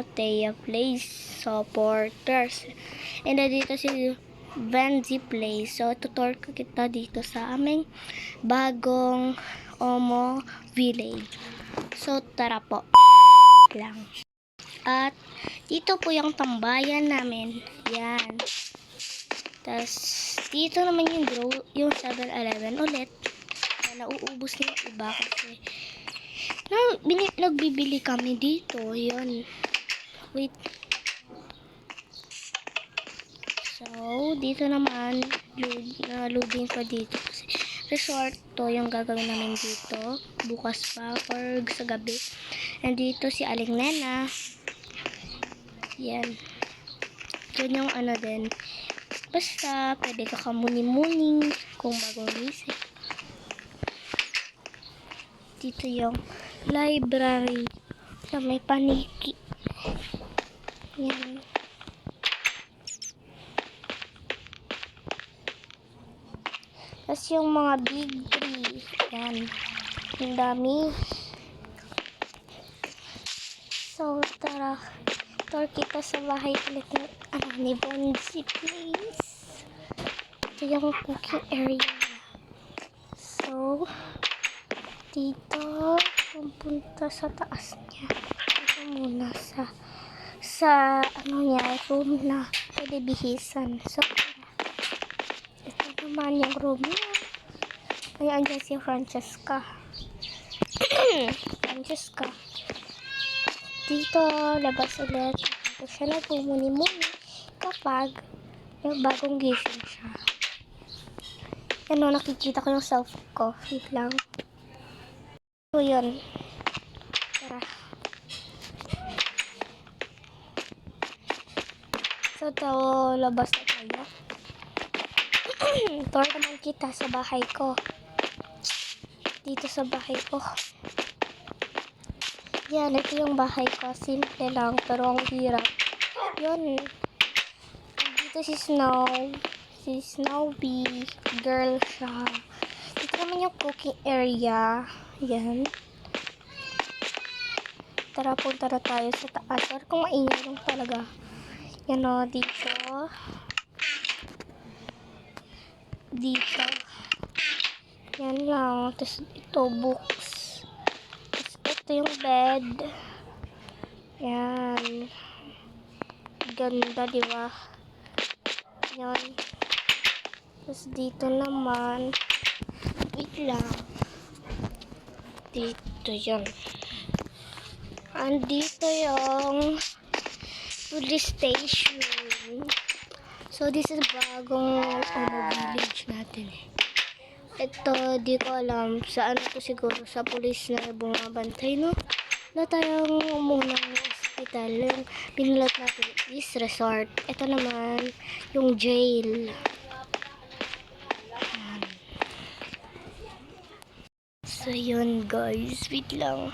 Thea Place supporters. And dito si Vanzi Place. So, tutor ko kita dito sa aming bagong Omo Village. So, tara po. Lang. At, dito po yung tambayan namin. Yan. Tapos, dito naman yung 7-Eleven ulit. Na nauubos na yung iba kasi nagbibili kami dito. Yun. Wait. So, dito naman, loading pa dito. Kasi resort to yung gagawin namin dito. Bukas pa or sa gabi. And dito si Aling Nena. Yan. Yun yung ano din. Basta, pwede ka kamuni-muni kung bagong isip. Dito yung library na may paniki. Yan. Tapos yung mga big tree. Yan. Ang dami. So, tara. Tour kita sa bahay ulit ni Vanzi Place. Ito yung cooking area. So, dito, pupunta sa taas niya. Ito muna sa ano niya, room na pwede bihisan. So, ito naman yung room niya. Ay, andyan si Francesca. Francesca. Dito, labas ulit. Dito siya nagmumuni-muni kapag may bagong gising siya. Ano, nakikita ko yung self ko. Wait lang. So, yun. Tara. So, ito, labas na tayo. Tour naman kita sa bahay ko. Dito sa bahay ko. Yan, ito yung bahay ko. Simple lang, pero ang hirap. Yun. Dito si Snow. Si Snowy. Girl siya. Dito naman yung cooking area. Yan. Tara, punta na tayo sa taas. Or kung maingay lang talaga. Yan o, dito. Dito. Yan lang. Tapos ito, books. Tapos ito yung bed. Yan. Ganda, diba? Yan. Tapos dito naman. Wait lang. Dito yun. Andito yung police station. So, this is bagong village natin eh. Ito, di ko alam. Saan ito siguro? Sa police na bumabantay, no? Wala tayong munang hospital. Yung pinulat natin is resort. Ito naman, yung jail. So, yun guys. Wait lang.